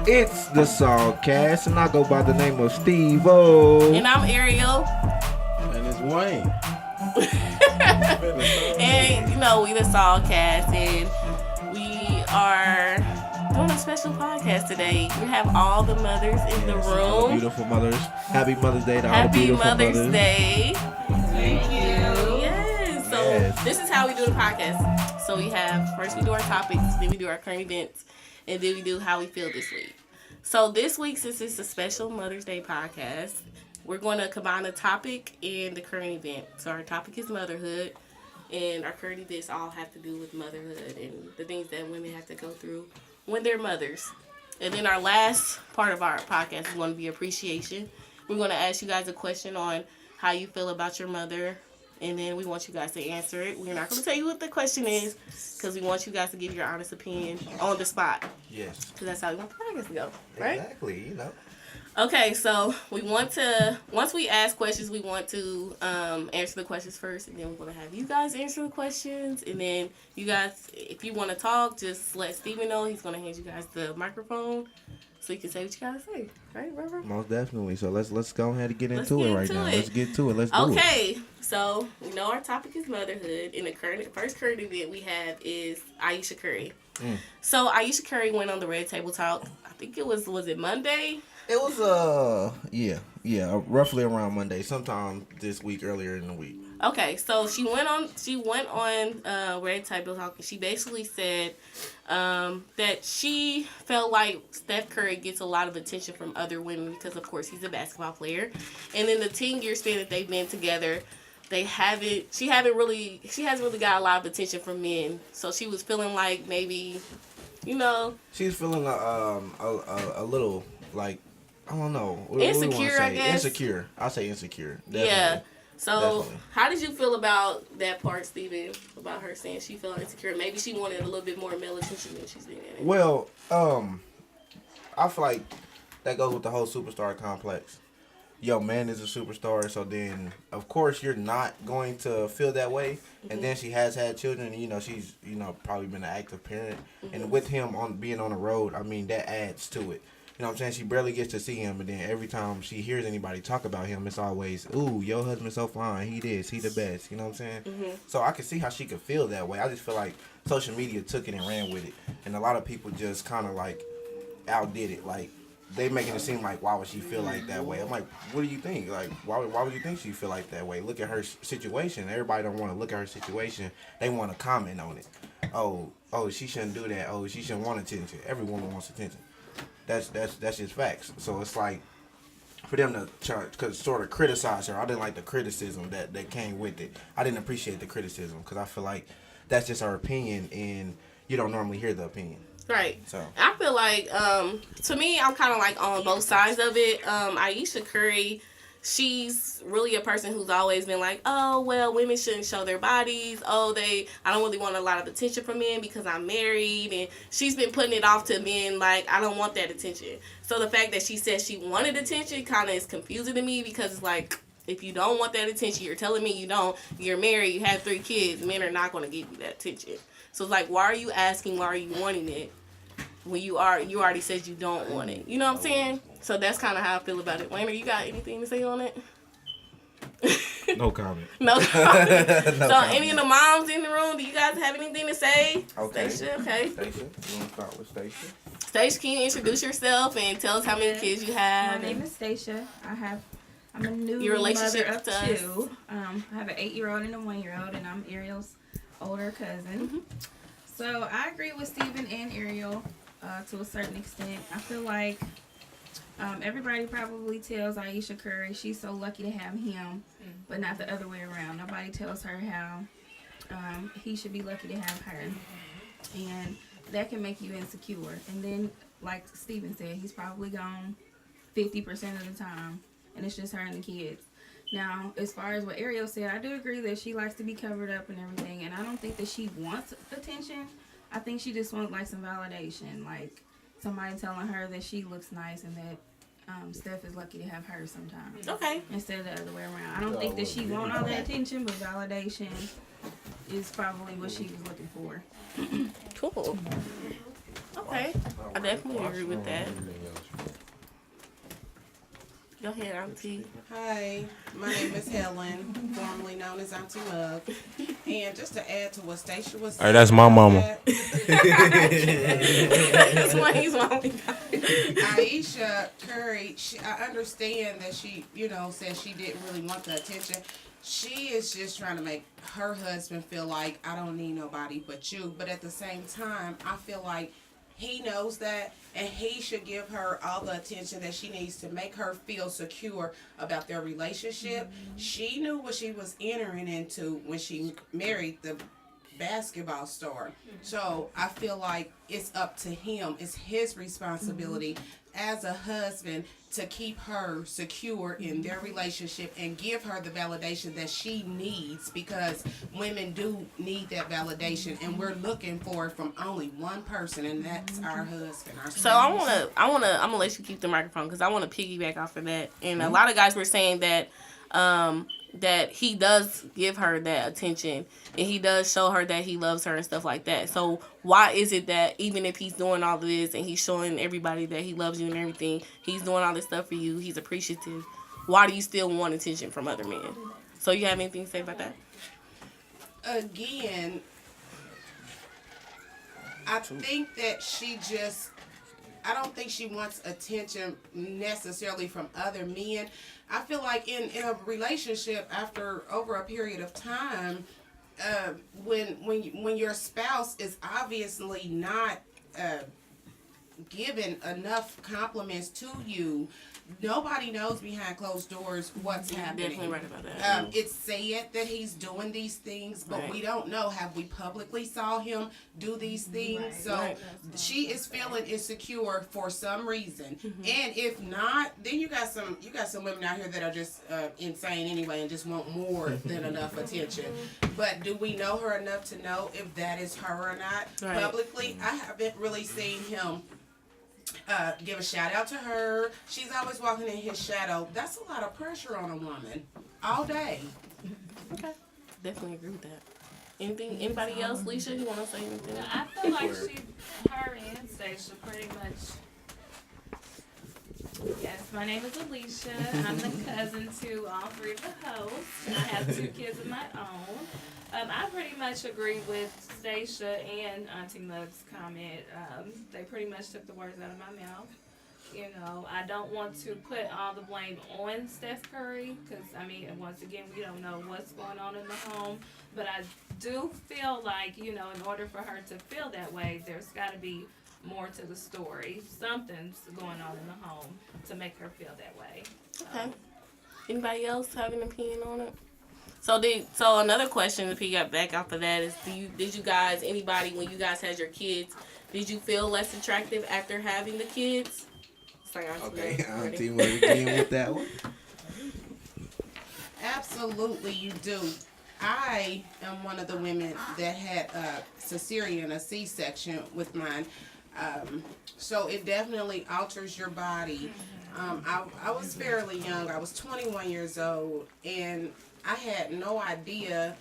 It's the SawCast, and I go by the name of Steve-O. And I'm Ariel. And it's Wayne. And, we the SawCast, and we are doing a special podcast today. We have all the mothers in the room. All the beautiful mothers. Happy Mother's Day to all the Happy beautiful Mother's mothers. Day. Thank you. Yes. So this is how we do the podcast. So first we do our topics, then we do our current events, and then we do how we feel this week. So this week, since it's a special Mother's Day podcast, we're going to combine the topic and the current event. So our topic is motherhood, and our current events all have to do with motherhood and the things that women have to go through when they're mothers. And then our last part of our podcast is going to be appreciation. We're going to ask you guys a question on how you feel about your mother, and then we want you guys to answer it. We're not going to tell you what the question is because we want you guys to give your honest opinion on the spot. Yes. Because that's how we want the podcast to go, right? Exactly, Okay, so once we ask questions, we want to answer the questions first, and then we're going to have you guys answer the questions. And then you guys, if you want to talk, just let Steven know. He's going to hand you guys the microphone so you can say what you got to say. Right, Robert? Most definitely. So let's go ahead and get into it right now. Let's get to it. Let's do it. Okay, so we know our topic is motherhood, and the first current event we have is Ayesha Curry. So Ayesha Curry went on the Red Table Talk. I think it was it Monday? It was roughly around Monday, sometime this week, earlier in the week. Okay, so she went on Red Table Talk, and she basically said that she felt like Steph Curry gets a lot of attention from other women because, of course, he's a basketball player, and in the 10-year span that they've been together, she hasn't really got a lot of attention from men. So she was feeling like maybe, she's feeling a little like, I don't know. Insecure, I guess. Insecure. I'll say insecure. Definitely. Yeah. So, Definitely. How did you feel about that part, Steven? About her saying she felt insecure? Maybe she wanted a little bit more male attention than she's getting. Well, I feel like that goes with the whole superstar complex. Yo, man is a superstar, so then, of course, you're not going to feel that way. Mm-hmm. And then she has had children, and, she's, probably been an active parent. Mm-hmm. And with him being on the road, I mean, that adds to it. You know what I'm saying? She barely gets to see him, and then every time she hears anybody talk about him, it's always, ooh, your husband's so fine. He the best. You know what I'm saying? Mm-hmm. So I can see how she could feel that way. I just feel like social media took it and ran with it. And a lot of people just kind of, like, outdid it. Like, they making it seem like, why would she feel like that way? I'm like, what do you think? Like, why would you think she feel like that way? Look at her situation. Everybody don't want to look at her situation. They want to comment on it. Oh, she shouldn't do that. Oh, she shouldn't want attention. Every woman wants attention. That's just facts. So it's like, for them to sort of criticize her, I didn't like the criticism that came with it. I didn't appreciate the criticism because I feel like that's just her opinion, and you don't normally hear the opinion. Right. So I feel like, to me, I'm kind of like on both sides of it. Ayesha Curry, she's really a person who's always been like, oh, well, women shouldn't show their bodies. Oh, I don't really want a lot of attention from men because I'm married. And she's been putting it off to men like, I don't want that attention. So the fact that she said she wanted attention kind of is confusing to me because it's like, if you don't want that attention, you're telling me you don't, you're married, you have 3 kids, men are not going to give you that attention. So it's like, why are you asking, why are you wanting it? When you already said you don't want it. You know what I'm saying? So that's kind of how I feel about it. Wayne, you got anything to say on it? no comment. No comment. So comment. Any of the moms in the room, do you guys have anything to say? Okay. Stacia, okay. Stacia, you want to start with Stacia? Stacia, can you introduce yourself and tell us how many kids you have? My name is Stacia. I'm a new Your relationship mother of to 2. I have an 8-year-old and a 1-year-old, and I'm Ariel's older cousin. Mm-hmm. So I agree with Steven and Ariel to a certain extent. I feel like everybody probably tells Ayesha Curry she's so lucky to have him, but not the other way around. Nobody tells her how he should be lucky to have her. And that can make you insecure. And then, like Steven said, he's probably gone 50% of the time, and it's just her and the kids. Now, as far as what Ariel said, I do agree that she likes to be covered up and everything, and I don't think that she wants attention. I think she just wants, like, some validation, like somebody telling her that she looks nice and that Steph is lucky to have her sometimes. Okay. Instead of the other way around. I don't think that she wants all that attention, but validation is probably what she was looking for. Cool. Okay, I definitely agree with that. Go ahead, Auntie. Hi, my name is Helen, formerly known as Auntie Mug. And just to add to what Stacia was saying. Hey, that's my mama. That's why he's only Ayesha Curry, I understand that she, said she didn't really want the attention. She is just trying to make her husband feel like, I don't need nobody but you. But at the same time, I feel like he knows that, and he should give her all the attention that she needs to make her feel secure about their relationship. Mm-hmm. She knew what she was entering into when she married the basketball star. Mm-hmm. So I feel like it's up to him. It's his responsibility as a husband to keep her secure in their relationship and give her the validation that she needs, because women do need that validation, and we're looking for it from only one person, and that's our husband. So I'm gonna let you keep the microphone because I want to piggyback off of that. And a lot of guys were saying that that he does give her that attention and he does show her that he loves her and stuff like that. So why is it that even if he's doing all of this and he's showing everybody that he loves you and everything, he's doing all this stuff for you, he's appreciative, why do you still want attention from other men? So you have anything to say about that? Again, I think that I don't think she wants attention necessarily from other men. I feel like in a relationship, after over a period of time, when your spouse is obviously not giving enough compliments to you, nobody knows behind closed doors what's happening. Definitely right about that. It's said that he's doing these things, but we don't know. Have we publicly saw him do these things? So she is feeling insecure for some reason, and if not, then you got some women out here that are just insane anyway and just want more than enough attention. But do we know her enough to know if that is her or not? Publicly, I haven't really seen him give a shout out to her. She's always walking in his shadow. That's a lot of pressure on a woman all day. Okay, definitely agree with that. Anybody else? Leisha, you want to say anything? I feel like her and Stacia pretty much. Yes, my name is Alicia. I'm the cousin to all three of the hosts. I have 2 kids of my own. I pretty much agree with Stacia and Auntie Mug's comment. They pretty much took the words out of my mouth. You know, I don't want to put all the blame on Steph Curry because, I mean, once again, we don't know what's going on in the home. But I do feel like, you know, in order for her to feel that way, there's got to be more to the story. Something's going on in the home to make her feel that way. Okay. Anybody else have an opinion on it? So another question to pick up back off of that is, did you guys, anybody, when you guys had your kids, did you feel less attractive after having the kids? Okay, Auntie, we'll begin with that one. Absolutely, you do. I am one of the women that had a cesarean, a C-section with mine. So it definitely alters your body. I was fairly young. I was 21 years old, and I had no idea.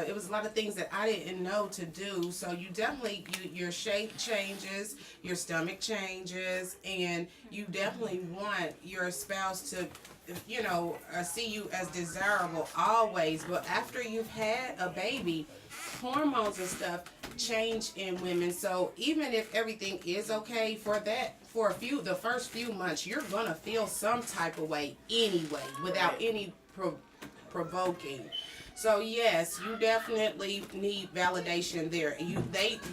It was a lot of things that I didn't know to do. So you definitely, your shape changes, your stomach changes, and you definitely want your spouse to, you know, see you as desirable always. But after you've had a baby, hormones and stuff change in women. So even if everything is okay for the first few months, you're gonna feel some type of way anyway, without any provoking. So yes, you definitely need validation there.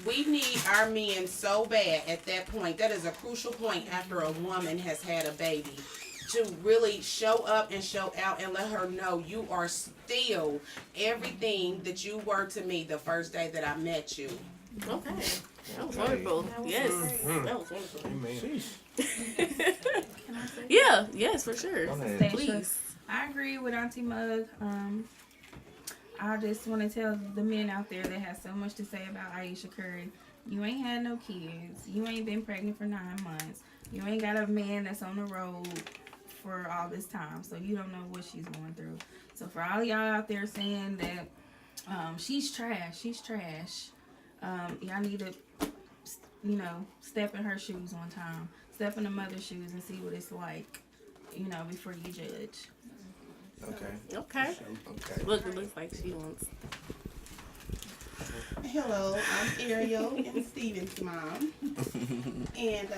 We need our men so bad at that point. That is a crucial point after a woman has had a baby, to really show up and show out and let her know you are still everything that you were to me the first day that I met you. Okay. That was wonderful. Yes. That was wonderful. Amen. Yeah, yes, for sure. Stacia. Please. I agree with Auntie Mug. I just want to tell the men out there that have so much to say about Ayesha Curry. You ain't had no kids. You ain't been pregnant for 9 months. You ain't got a man that's on the road for all this time. So you don't know what she's going through. So for all y'all out there saying that she's trash, y'all need to step in her shoes one time. Step in the mother's shoes and see what it's like, before you judge. Okay. Okay. Okay. Look, it looks like she wants. Hello, I'm Ariel and Steven's mom. And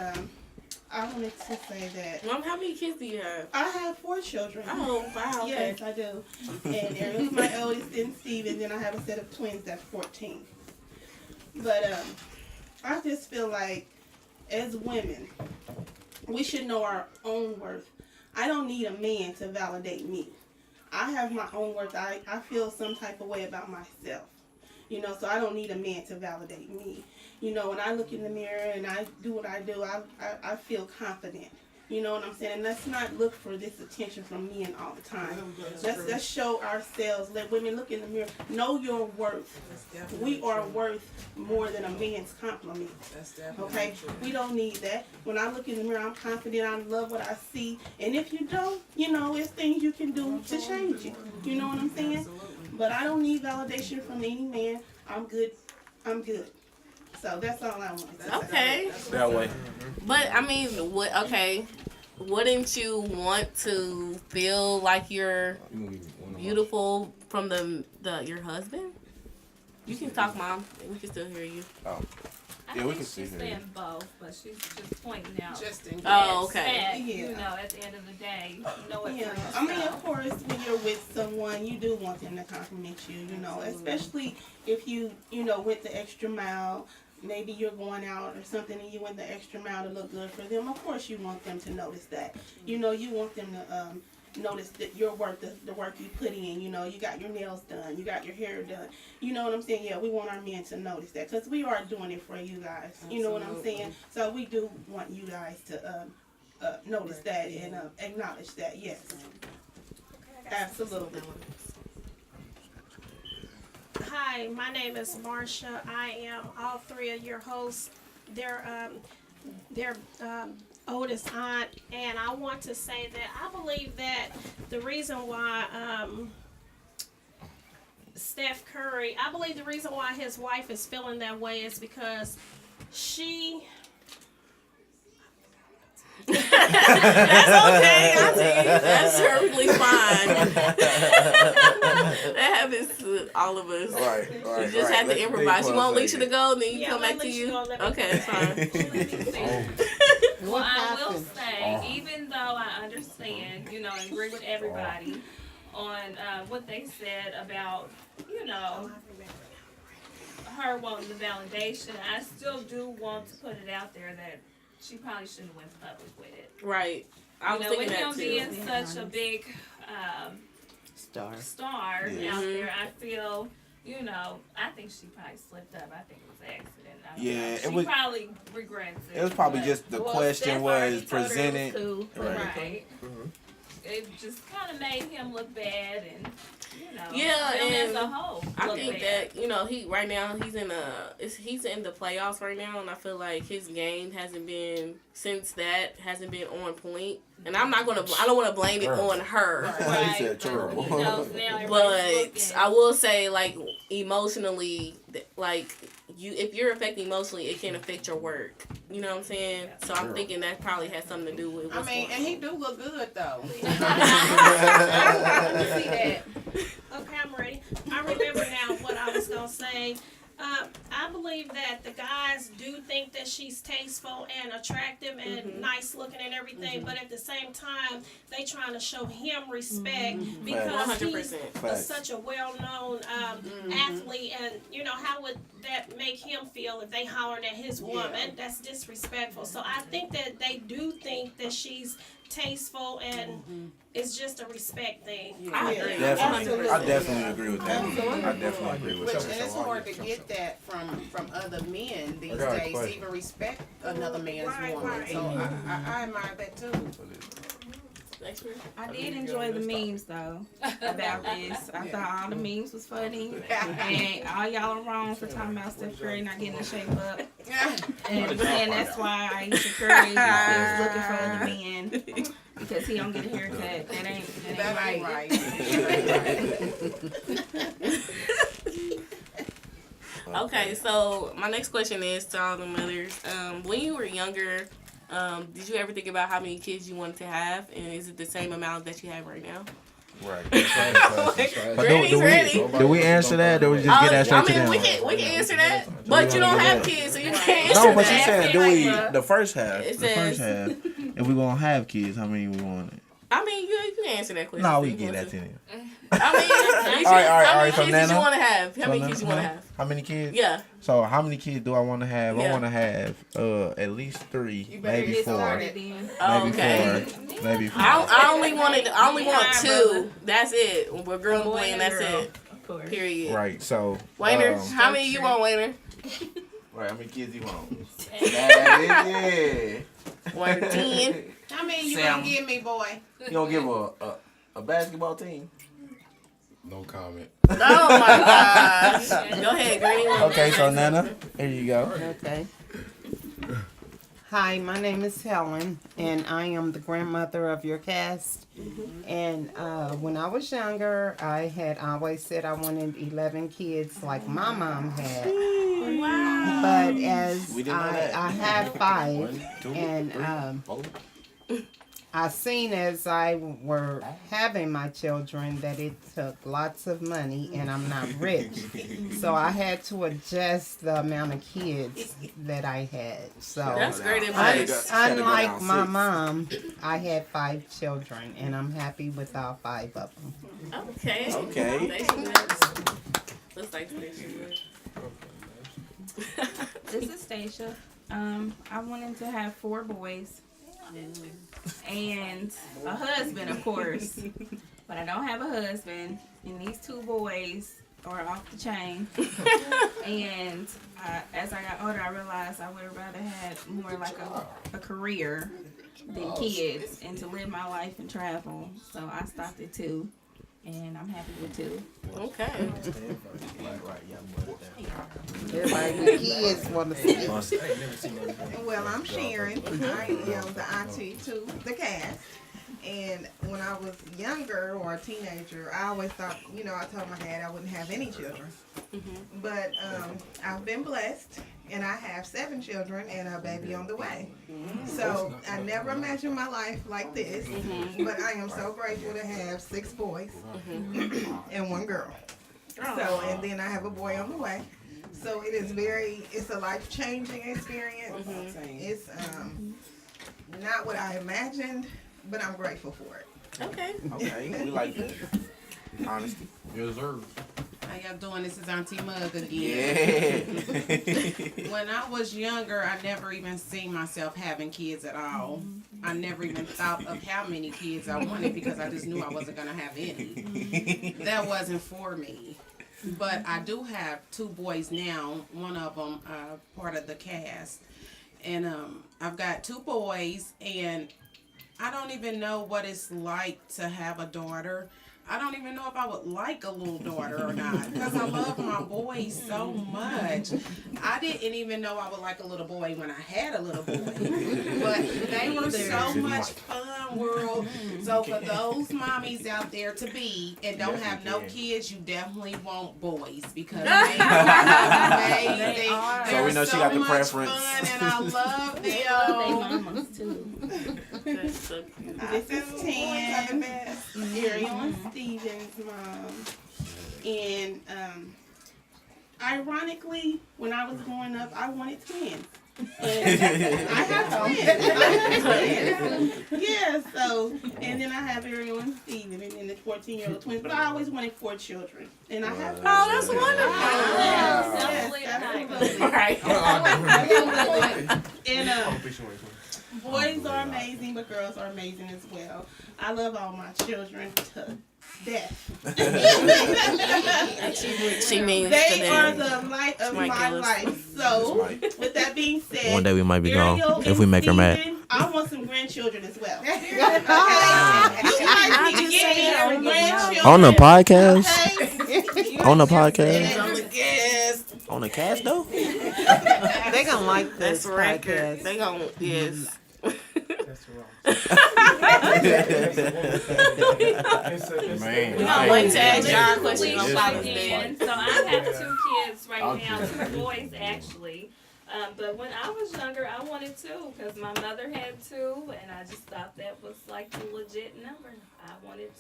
I wanted to say that Mom, how many kids do you have? I have 4 children. Oh, wow. Okay. Yes, I do. And Ariel's my eldest and Steven, then I have a set of twins that's 14. But I just feel like as women, we should know our own worth. I don't need a man to validate me. I have my own worth. I feel some type of way about myself. So I don't need a man to validate me. When I look in the mirror and I do what I do, I feel confident. You know what I'm saying? And let's not look for this attention from men all the time. Let's show ourselves. Let women look in the mirror. Know your worth. We are worth more than a man's compliment. Okay? We don't need that. When I look in the mirror, I'm confident. I love what I see. And if you don't, it's things you can do to change it. You know what I'm saying? But I don't need validation from any man. I'm good. I'm good. So that's all I want to say. Okay. That way. But, I mean, wouldn't you want to feel like you're beautiful from your husband? You can talk, Mom. We can still hear you. Oh. I Yeah, we think can see she's her. saying both, but she's just pointing out. Just in case. Oh, okay. That, at the end of the day, you know what Yeah, I mean, of course, when you're with someone, you do want them to compliment you, especially if you, went the extra mile. Maybe you're going out or something and you went the extra mile to look good for them. Of course, you want them to notice that. You want them to notice that your work, the work you put in. You got your nails done, you got your hair done. You know what I'm saying? Yeah, we want our men to notice that because we are doing it for you guys. You know what I'm saying? So we do want you guys to notice that and acknowledge that. Yes, absolutely. Hi, my name is Marsha. I am all 3 of your hosts. Their oldest aunt, and I want to say that I believe that the reason why Steph Curry, I believe the reason why his wife is feeling that way is because she. That's okay, Auntie. That's perfectly fine. That happens to all of us. Right. You just have to improvise. You want Alicia to go, and then you come back to you? Okay, it's fine. Well, I will say, even though I understand, and agree with everybody on what they said about, her wanting the validation, I still do want to put it out there that she probably shouldn't have went public with it. Right. I was thinking with that him too. being such a big star out there, I feel, I think she probably slipped up. I think it was an accident. I don't know. She probably regrets it. It was probably but- just the question was presented. Right. It just kind of made him look bad and, Yeah, him and as a whole. I look think bad. that he right now he's in the playoffs right now, and I feel like his game hasn't been on point. And I don't want to blame it on her, He said terrible. He knows now everybody's but looking. I will say like emotionally, like if you're affected emotionally, it can affect your work. You know what I'm saying? So I'm thinking that probably has something to do with. I mean, and he do look good though. I can see that. Okay, I'm ready. I remember now what I was going to say. I believe that the guys do think that she's tasteful and attractive and nice looking and everything, but at the same time, they trying to show him respect because he's 100%. such a well-known athlete, and how would that make him feel if they hollered at his woman? That's disrespectful. So I think that they do think that she's tasteful and it's just a respect thing. I agree. Definitely. I definitely agree with that. Absolutely. I definitely agree with But that. it's hard to get that from other men these days to even respect another man's woman. Right. So I admire that too. I did enjoy the memes though about this. I thought all the memes was funny, and all y'all are wrong for talking about Steph Curry not getting in shape up, and that's why Ayesha Curry is looking for other men because he don't get a haircut. That ain't right. Okay, so my next question is to all the mothers. When you were younger, did you ever think about how many kids you wanted to have, and is it the same amount that you have right now? Right. But do we answer that, or we just get that straight to them? We can answer that, but you don't have kids, so you can't answer No, but that. she said, do we the first half? It The first says- half. If we gonna have kids, how many we want? I mean, you can answer that question. No, we get that to them. I mean, All right. How So many kids Nana, you want to have? How many so kids you want to have? How many kids? Yeah. So how many kids do I want to have? I Yeah. want to have at least 3, maybe 4, Oh, maybe okay. 4, maybe 5. I only want 2. That's it. We're girl and boy, and that's it. Period. Right. So. Wayner, how many you want, Wayner? Right. How many kids you want? Yeah. 1 to 10. How many you gonna give me, boy? You gonna give a basketball team? No comment. Oh my gosh. Go ahead, Granny. Okay. So Nana, here you go. Okay. Hi, my name is Helen, and I am the grandmother of your cast. And when I was younger, I had always said I wanted 11 kids like my mom had. Wow. But as We didn't know that. I had 5, 1, 2, and 3, 4. I seen as I were having my children that it took lots of money, and I'm not rich. So I had to adjust the amount of kids that I had. So That's great advice. unlike my mom, I had 5 children, and I'm happy with all 5 of them. Okay. Okay. Looks like Stacia. This is Stacia. I wanted to have 4 boys and a husband, of course. But I don't have a husband, and these 2 boys are off the chain. And as I got older, I realized I would have rather had more like a career than kids, and to live my life and travel. So I stopped at 2, and I'm happy with 2. Okay. Everybody with kids want to see. Well, I'm Sharon. I am the auntie to the cast. And when I was younger or a teenager, I always thought, I told my dad I wouldn't have any children. But I've been blessed, and I have 7 children and a baby on the way. So I never imagined my life like this, but I am so grateful to have 6 boys and 1 girl. So, and then I have a boy on the way. So it's a life-changing experience. It's not what I imagined, but I'm grateful for it. Okay. Okay. We like that. Honesty. Yes, sir. How y'all doing? This is Auntie Mug again. Yeah. When I was younger, I never even seen myself having kids at all. I never even thought of how many kids I wanted because I just knew I wasn't going to have any. That wasn't for me. But I do have 2 boys now. One of them part of the cast. And I've got 2 boys, and I don't even know what it's like to have a daughter. I don't even know if I would like a little daughter or not because I love my boys so much. I didn't even know I would like a little boy when I had a little boy. But they were so much fun, world. So for those mommies out there to be and don't have no kids, you definitely want boys because they are amazing. So we know she got the preference. Fun and I love They them. mamas too. That's so cute. This is 10, Ariel and Steven's mom. And ironically, when I was growing up, I wanted twins. And I have twins. Yeah, so, and then I have Ariel and Steven, and then the 14-year-old twins. But I always wanted 4 children. And I have. Oh, that's wonderful. Yes, absolutely. All right. And boys are amazing, but girls are amazing as well. I love all my children to death. She means They are today. the light of Mike my Gillis. life. So, with that being said, One day we might be gone Ariel if we and make her mad. Steven, I want some grandchildren as well. Okay? You guys need to get me some grandchildren. On the podcast? Okay? On the podcast? And the guest. On the cast though? They gonna like That's this record. podcast. They gon' yes. Man, We don't wait to ask John This questions is on Alicia Father's again. Day. So I have 2 kids right now, 2 boys actually. But when I was younger, I wanted 2 because my mother had 2, and I just thought that was like the legit number. I wanted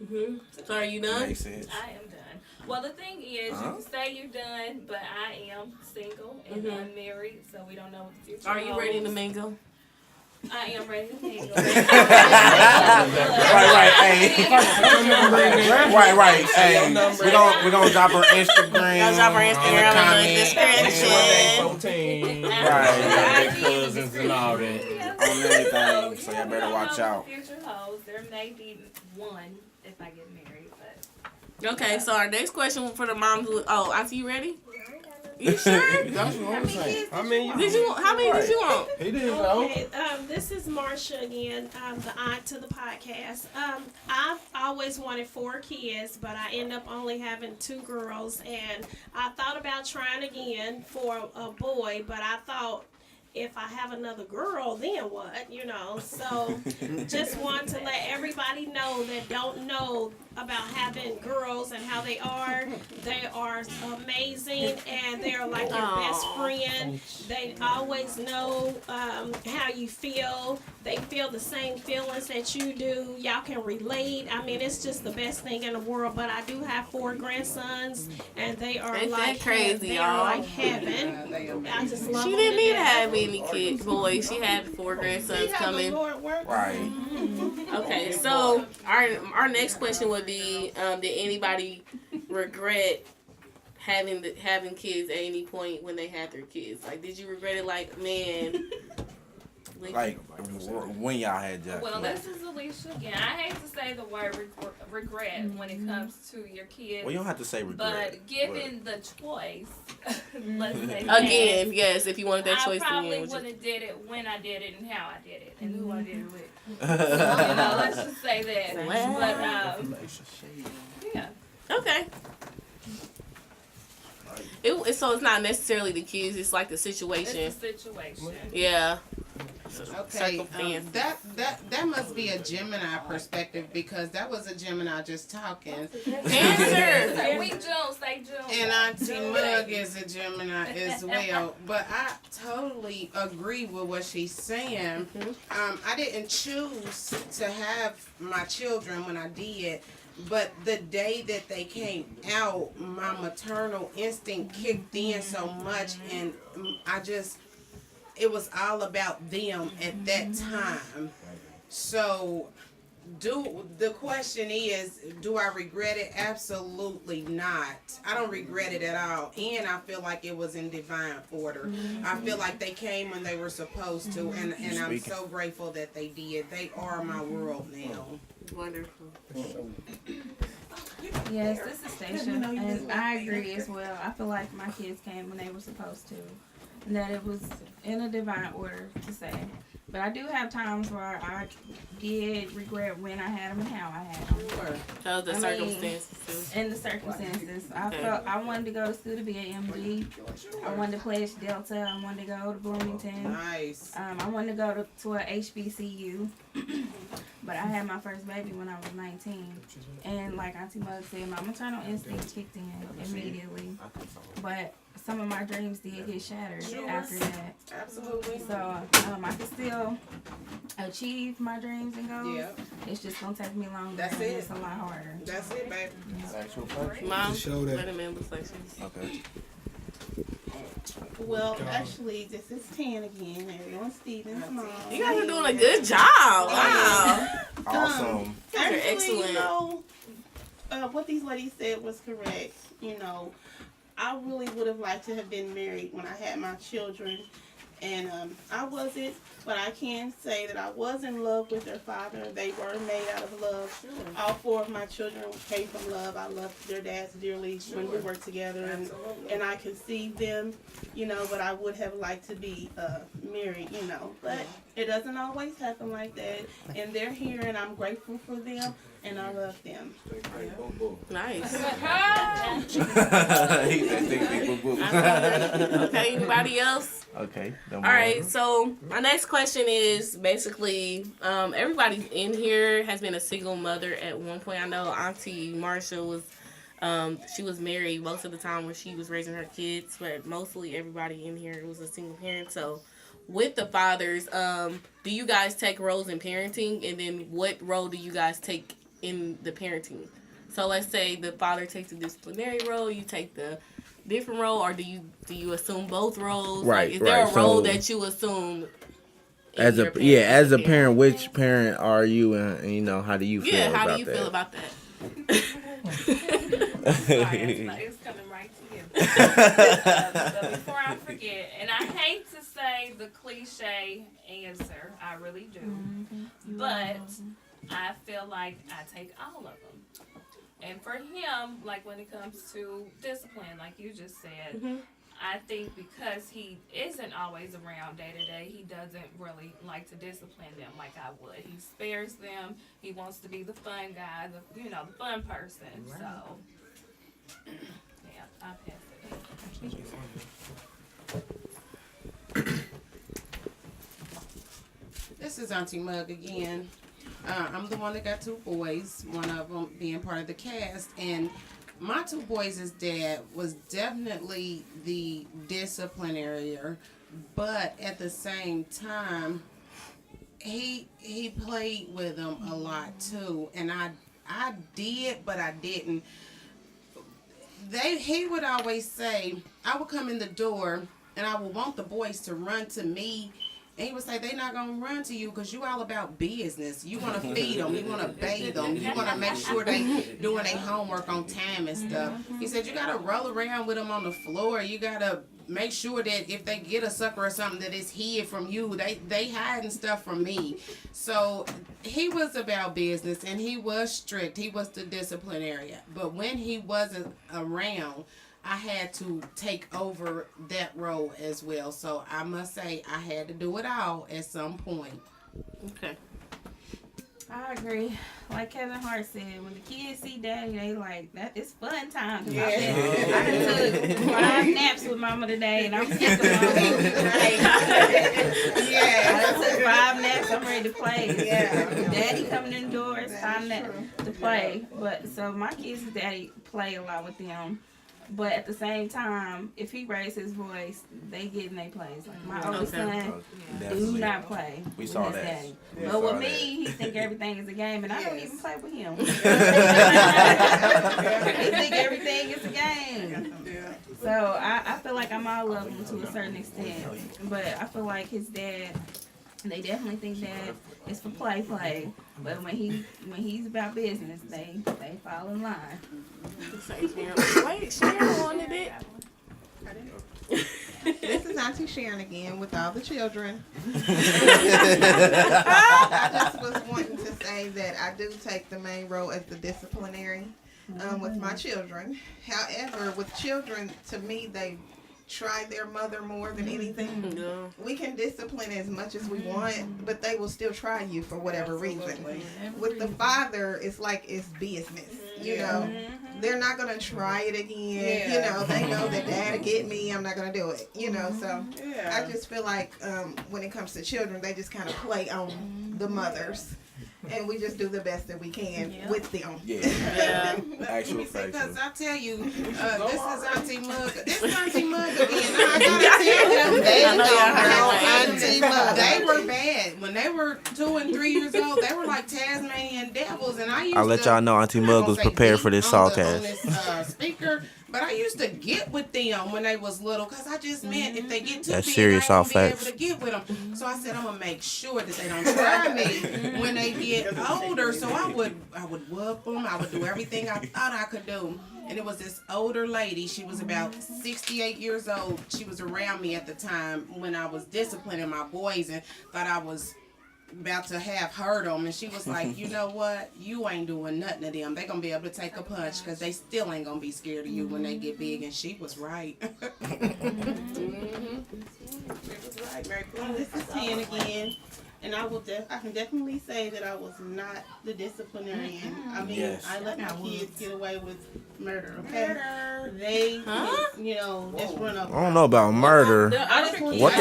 2. So are you done? makes sense. I am done. Well, the thing is, you can say you're done, but I am single and unmarried, so we don't know what the future Are you ready to holds. mingle? I am ready to mingle. Right. Hey, we're gonna drop her Instagram. Y'all drop our Instagram in the comments. description. Right. Cousins and all that. On everything, so y'all better watch out. Future holds. There may be one if I get married, but Okay, so our next question for the moms. Auntie, you ready? You sure? That's what I'm saying. I mean, Did you? How many did you want? he didn't know. Okay, this is Marsha again, the aunt to the podcast. I've always wanted 4 kids, but I end up only having 2 girls, and I thought about trying again for a boy, but I thought, if I have another girl, then what, you know? So just want to let everybody know that don't know about having girls and how they are. They are amazing, and they're like your best friend. They always know how you feel. They feel the same feelings that you do. Y'all can relate. I mean, it's just the best thing in the world. But I do have 4 grandsons, and they are Ain't that like crazy, they y'all? are like heaven. I just love She them didn't to even death. have any kids, boys. She had 4 grandsons coming. Right. Okay, so our next question would be, did anybody regret having kids at any point when they had their kids? Like, did you regret it? Like, man. Like when y'all had y'all. well, this is Alicia again. I hate to say the word regret when it comes to your kids. Well, you don't have to say regret. But given the choice, let's say Again, yes, if you wanted that I choice, probably then wouldn't have did it when I did it and how I did it and who I did it with. You know, let's just say that. Wow. But yeah. Okay. So it's not necessarily the kids; it's like the situation. It's the situation. Yeah. Okay, that must be a Gemini perspective, because that was a Gemini just talking. Cancer. We Jones, they Jones. And Auntie Mug is a Gemini as well. But I totally agree with what she's saying. I didn't choose to have my children when I did. But the day that they came out, my maternal instinct kicked in so much, and it was all about them at that time. So, the question is, do I regret it? Absolutely not. I don't regret it at all. And I feel like it was in divine order. I feel like they came when they were supposed to, and I'm so grateful that they did. They are my world now. Wonderful. Yes, this is Stacia, and I agree as well. I feel like my kids came when they were supposed to, and that it was in a divine order to say. But I do have times where I did regret when I had them and how I had them. So the circumstances too. In the circumstances, I felt I wanted to go to school to be an MD. I wanted to pledge Delta. I wanted to go to Bloomington. Nice. I wanted to go to a HBCU. But I had my first baby when I was 19. And like Auntie Mug said, my maternal instinct kicked in immediately. But some of my dreams did get shattered after that. Absolutely. So I can still achieve my dreams and goals. Yeah. It's just going to take me longer. That's and it. It's a lot harder. That's it, baby. Mom, show that. let him in reflections. Okay. Well, actually, this is Tan again. Everyone, Stevens' mom. You guys are doing a good job. Wow. Awesome. These are Actually, excellent. you know, what these ladies said was correct. You know, I really would have liked to have been married when I had my children. And I wasn't, but I can say that I was in love with their father. They were made out of love. Sure. All 4 of my children came from love. I loved their dads dearly when we worked together. And I conceived them, you know, but I would have liked to be married, you know. But It doesn't always happen like that, and they're here, and I'm grateful for them, and I love them. Nice. He said, "Tick, tick, boom, boom." Okay, anybody else? Okay. All right, so my next question is basically, everybody in here has been a single mother at one point. I know Auntie Marsha was, she was married most of the time when she was raising her kids, but mostly everybody in here was a single parent. So with the fathers, do you guys take roles in parenting, and then what role do you guys take in the parenting? So let's say the father takes the disciplinary role, you take the different role, or do you assume both roles? Right, Like, is there a right. role So, that you assume as a as a parent, which parent are you, and you know, how do you feel? How about do you that? feel about that? Sorry, it's coming right to you. But before I forget, and I hate to say the cliche answer, I really do, but I feel like I take all of them. And for him, like when it comes to discipline, like you just said, I think because he isn't always around day to day, he doesn't really like to discipline them like I would. He spares them. He wants to be the fun guy, the fun person. Right. So, yeah, I'll pass it. This is Auntie Mug again. I'm the one that got 2 boys, one of them being part of the cast, and my 2 boys' dad was definitely the disciplinarian, but at the same time, he played with them a lot too, and I did, but I didn't. He would always say, I would come in the door, and I would want the boys to run to me. And he would say, they not going to run to you because you all about business. You want to feed them. You want to bathe them. You want to make sure they doing their homework on time and stuff. He said, you got to roll around with them on the floor. You got to make sure that if they get a sucker or something that it's hid from you. They hiding stuff from me. So he was about business, and he was strict. He was the disciplinarian. But when he wasn't around, I had to take over that role as well. So I must say I had to do it all at some point. Okay. I agree. Like Kevin Hart said, when the kids see daddy, they like, that it's fun time. Yeah. I done took 5 naps with mama today, and I'm sick of mama. I done took 5 naps, I'm ready to play. Yeah. Daddy coming in the door, it's time to play. But so my kids' daddy play a lot with them. But at the same time, if he raises his voice, they get in their place. Like my oldest son do not play. We saw with his that. daddy. We But saw with that. me, he think everything is a game, and I don't even play with him. He think everything is a game. So I feel like I'm all of them to a certain extent. But I feel like his dad, they definitely think that it's for play. But when he's about business, they fall in line. Wait, Sharon wanted it. This is Auntie Sharon again with all the children. I just was wanting to say that I do take the main role as the disciplinary with my children. However, with children, to me, they try their mother more than anything. Yeah. We can discipline as much as we want, but they will still try you for whatever reason. With the father, it's like it's business. You know, they're not gonna try it again. You know, they know that dad will get me. I'm not gonna do it. You know, so I just feel like when it comes to children, they just kind of play on the mothers. And we just do the best that we can with them. Yeah. Actual facts. Because I tell you, this is Auntie Mug. This is Auntie Mug again. Now, I gotta tell them, they were bad. When they were 2 and 3 years old, they were like Tasmanian devils. And I used I'll let y'all know Auntie Mug was prepared for this SawCast. Speaker. But I used to get with them when they was little, because I just meant if they get too That's big, serious, I all won't be able facts. to get with them. So I said I'm gonna make sure that they don't try me when they get older. So I would whoop them. I would do everything I thought I could do. And it was this older lady. She was about 68 years old. She was around me at the time when I was disciplining my boys and thought I was about to have hurt them, and she was like, you know what, you ain't doing nothing to them. They gonna be able to take a punch because they still ain't gonna be scared of you when they get big. And she was right. She was right, Mary. This is 10 again. And I can definitely say that I was not the disciplinarian. I mean, Yes. I let my kids get away with murder, okay? They, you know, just run up. I don't know about murder. What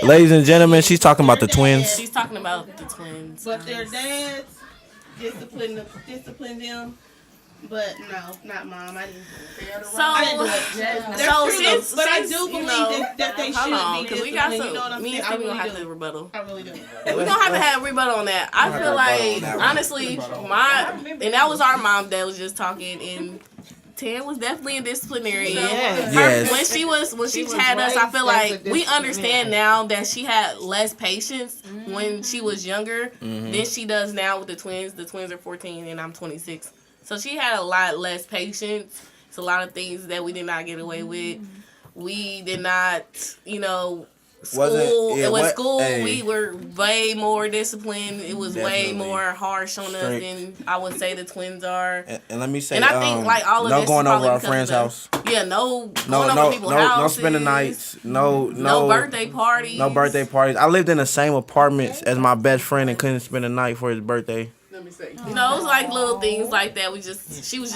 Ladies and gentlemen, she's talking about the twins. She's talking about the twins. But their dads disciplined them. But no, not mom. I didn't do it. But I do believe that they should be because we got some. You know what I'm Me saying? and Stevie gonna have to rebuttal. I really do. We're gonna have a rebuttal on that. I feel like honestly, and that was our mom that was just talking, and Tan was definitely a disciplinarian. Yes. When she had us, I feel like we understand now that she had less patience when she was younger than she does now with the twins. The twins are 14 and I'm 26. So she had a lot less patience. It's a lot of things that we did not get away with. We did not, you know, we were way more disciplined. It was way more harsh on us than I would say the twins are. And let me say, and I think like all of no this going is over our because friend's house. Yeah, no people's houses. No spending nights. No birthday parties. No birthday parties. I lived in the same apartments as my best friend and couldn't spend a night for his birthday. Let me see. You know, it was like little things like that. She was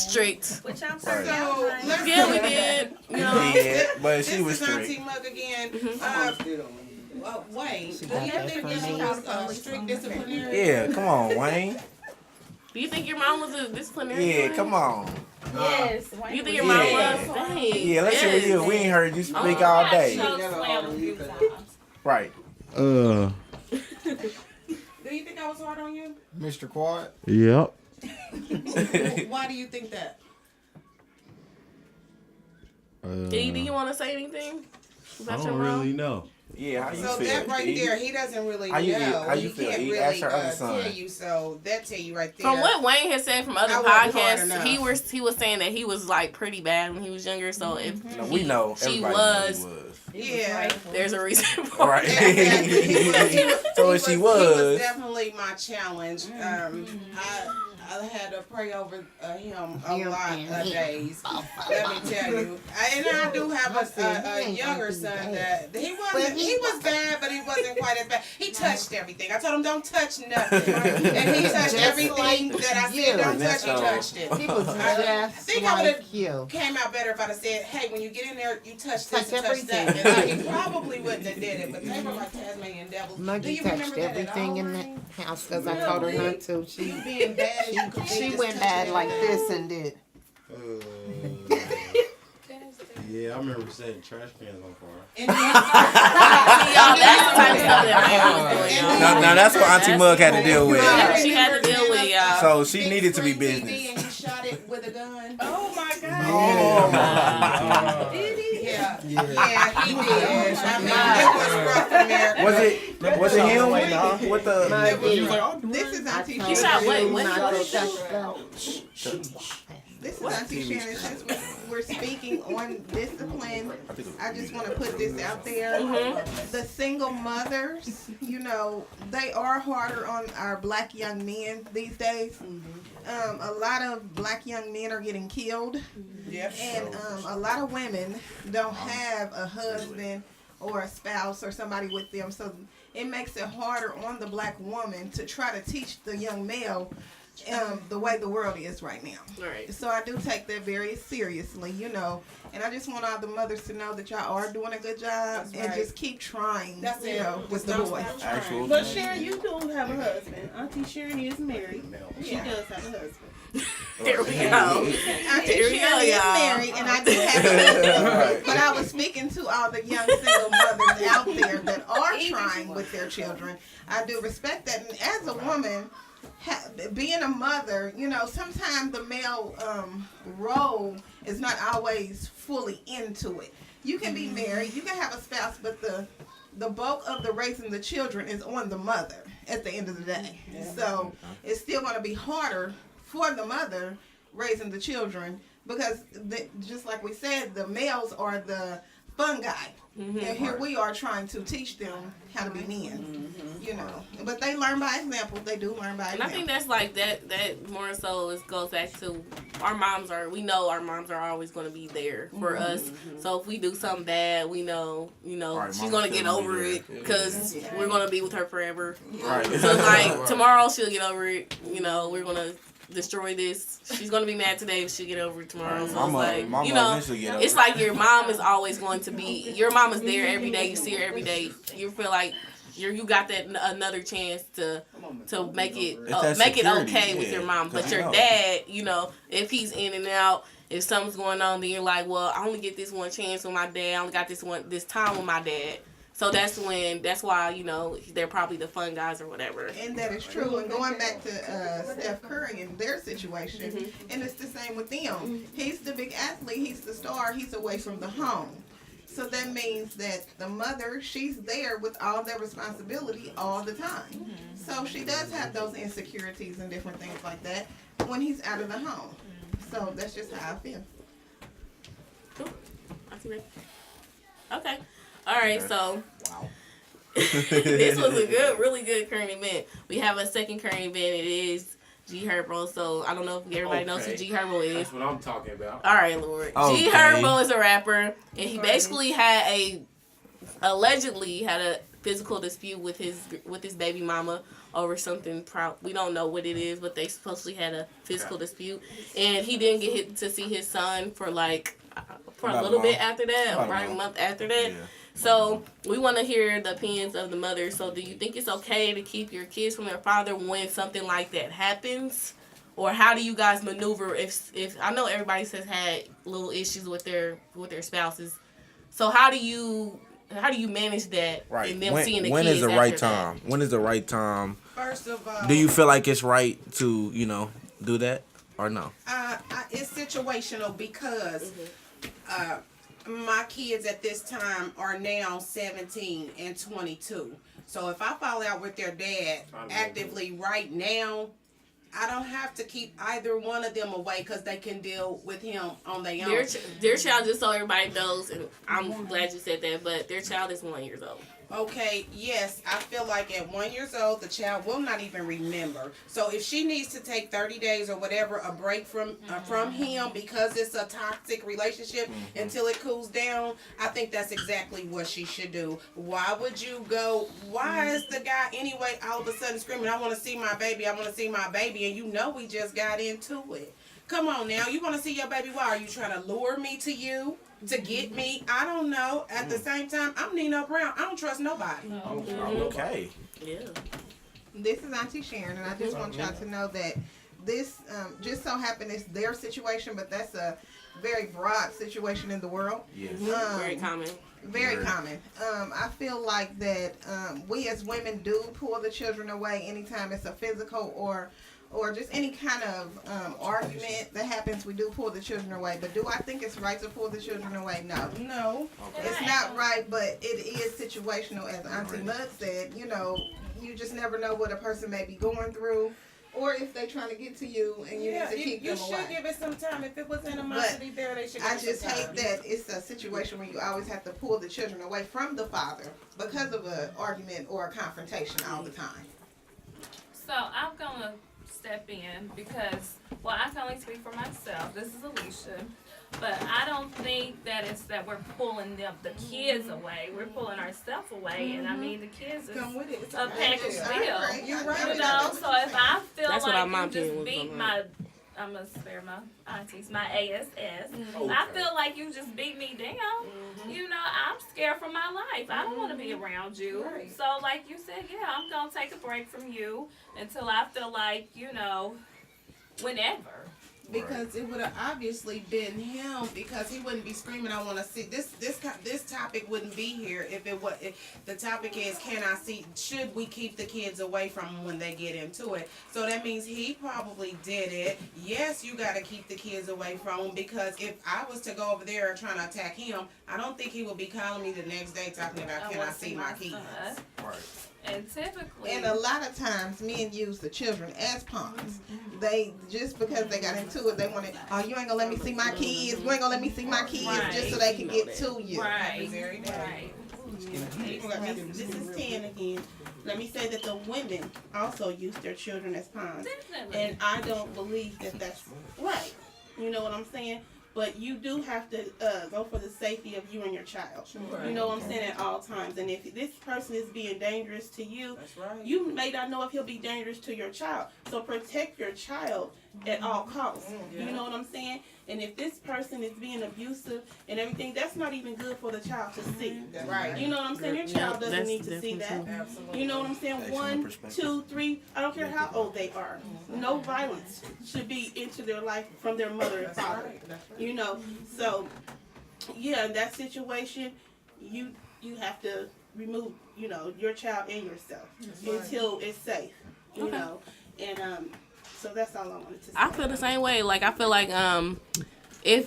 strict. Which I'm So, yeah, we did. You know. Yeah, but she was This is strict. Auntie Mug again. Wayne, do you think that she was a strict disciplinarian? Yeah, come on, Wayne. Do you think your mom was a disciplinarian? Yeah, come on. Yes. You think your mom was? Dang. Yeah, let's hear you. We ain't heard you speak all day. Right. Do you think I was hard on you? Mr. Quiet? Yep. Why do you think that? Do you want to say anything about I your don't mom? really know. Yeah, how you So feel? that right there, he doesn't really How you know. feel? How you He feel? can't He really asked her other son. tell you. So that tell you right there. From what Wayne has said from other I wasn't hard podcasts, enough. he was saying that he was like pretty bad when he was younger. So if We know. she Everybody knows was, he was. Yeah. there's a reason for Right. it. So if she He was. was definitely my challenge. I had to pray over him a lot of days. Let me tell you. And I do have a younger son that he was bad, but he wasn't quite as bad. He touched everything. I told him don't touch nothing, and he touched everything that I said don't touch. He touched it. He was I just think I would like have you. came out better if I'd have said, "Hey, when you get in there, you touch this and touch that." And he probably wouldn't have did it. But they were like Tasmanian devils. Do Muggy you touched remember that at everything all, in Ryan? the house because I told her not to. You being bad, She went bad like this and did. Yeah, I remember setting trash cans on fire. Y'all, that's the type of stuff that Wayne was doing, y'all. Now that's what Auntie Mug had to deal with. She had to deal with y'all. So she needed to be business. And you shot it with a gun. Oh my God. Oh my. Yeah, he did. I mean, it was rough in there. Was it him with the? This is Auntie He shot This is Auntie Shannon. Since we're speaking on discipline, I just want to put this out there. The single mothers, you know, they are harder on our black young men these days. A lot of black young men are getting killed. And a lot of women don't have a husband or a spouse or somebody with them. So it makes it harder on the black woman to try to teach the young male the way the world is right now. Right. So I do take that very seriously, you know. And I just want all the mothers to know that y'all are doing a good job and just keep trying, you know, with the boys. But Sharon, you do have a husband. Auntie Sharon is married. She does have a husband. There we go. Auntie Sharon is married, and I do have a husband. But I was speaking to all the young single mothers out there that are trying with their children. I do respect that. And as a woman, being a mother, you know, sometimes the male role is not always fully into it. You can be married, you can have a spouse, but the bulk of the raising the children is on the mother at the end of the day. So it's still going to be harder for the mother raising the children because, just like we said, the males are the fun guy. Mm-hmm. And here we are trying to teach them how to be men, you know. But they learn by example. They do learn by example. And I think that's like that more so goes back to we know our moms are always going to be there for us. So if we do something bad, we know, Right, she's mama's going to get still over gonna be it there. because we're going to be with her forever. Right. So like tomorrow she'll get over it. We're going to destroy this. She's going to be mad today, but she'll get over it tomorrow. So Mama eventually get over it's it. like your mom is always going to be, your mom is there every day. You see her every day. You feel like you got that another chance to make it It's that make it security, okay with yeah, your mom. 'cause But you your know. dad, if he's in and out, if something's going on, then you're like, well, I only get this one chance with my dad. I only got this time with my dad. So that's why, they're probably the fun guys or whatever. And that is true. And going back to Steph Curry and their situation, and it's the same with them. He's the big athlete. He's the star. He's away from the home. So that means that the mother, she's there with all their responsibility all the time. So she does have those insecurities and different things like that when he's out of the home. So that's just how I feel. Cool. I see that. Okay. All right, so Wow. this was a really good current event. We have a second current event. It is G Herbo. So I don't know if everybody knows who G Herbo is. That's what I'm talking about. All right, Lord. Okay. G Herbo is a rapper, and he basically allegedly had a physical dispute with his baby mama over something. We don't know what it is, but they supposedly had a physical dispute, and he didn't get to see his son for a little bit after that, or probably a month after that. Yeah. So we want to hear the opinions of the mother. So do you think it's okay to keep your kids from their father when something like that happens? Or how do you guys maneuver if I know everybody has had little issues with their spouses. So how do you manage that Right. and them seeing the when kids is the after right that? time? When is the right time? First of all, Do you feel like it's right to, do that or no? it's situational because my kids at this time are now 17 and 22. So if I fall out with their dad actively right now, I don't have to keep either one of them away because they can deal with him on their own. Their child, just so everybody knows, and I'm glad you said that, but their child is 1 year old. Okay, yes, I feel like at 1 year old, the child will not even remember. So if she needs to take 30 days or whatever, a break from him because it's a toxic relationship until it cools down, I think that's exactly what she should do. Why would you go, why is the guy anyway all of a sudden screaming, I want to see my baby, and we just got into it. Come on now, you want to see your baby, why? Are you trying to lure me to you? To get me, I don't know. At the same time, I'm Nino Brown. I don't trust nobody. Okay. Yeah. This is Auntie Sharon, and I just want y'all to know that this just so happened is their situation, but that's a very broad situation in the world. Yes. Very common. Very common. I feel like that we as women do pull the children away anytime it's a physical or just any kind of argument that happens. We do pull the children away. But do I think it's right to pull the children away? No. No. It's not right, but it is situational. As Auntie Mud said, you just never know what a person may be going through, or if they're trying to get to you and you need to keep them away. You should give it some time. If it was animosity there, they should give I it just some hate time. that it's a situation where you always have to pull the children away from the father because of an argument or a confrontation all the time. So I'm gonna step in because, well, I can only speak for myself. This is Alicia. But I don't think that it's that we're pulling the kids away. We're pulling ourselves away. And I mean, the kids is Come with it. It's a package deal. You're right. You know, so if I feel That's what our like mom you just did with beat them. I'm going to spare my aunties, my ASS. I feel like you just beat me down. You know, I'm scared for my life. I don't want to be around you. Right. So like you said, yeah, I'm going to take a break from you until I feel like, whenever. Because it would have obviously been him, because he wouldn't be screaming, I want to see this topic wouldn't be here if the topic is, should we keep the kids away from them when they get into it? So that means he probably did it. Yes, you got to keep the kids away from them, because if I was to go over there and trying to attack him, I don't think he would be calling me the next day talking about, can I see my kids? Right. And typically, and a lot of times men use the children as pawns. They just because they got into it, they want to. Oh, you ain't gonna let me see my kids. You ain't gonna let me see my kids, just so they can get to you. right, Very day. right. This is 10 again. Let me say that the women also use their children as pawns. Definitely. And I don't believe that that's right. You know what I'm saying? But you do have to go for the safety of you and your child. You know what I'm saying, at all times. And if this person is being dangerous to you, you may not know if he'll be dangerous to your child. So protect your child at all costs. You know what I'm saying? And if this person is being abusive and everything, that's not even good for the child to see. Right. You know what I'm saying? Your child doesn't that's need to see that. definitely Absolutely. You know what I'm saying? Excellent 1, perspective. 2, 3, I don't care how old they are. No violence should be into their life from their mother and father. You know, so yeah, in that situation, you have to remove, you know, your child and yourself until it's safe. You know, and so that's all I wanted to say. I feel the same way. Like, I feel like the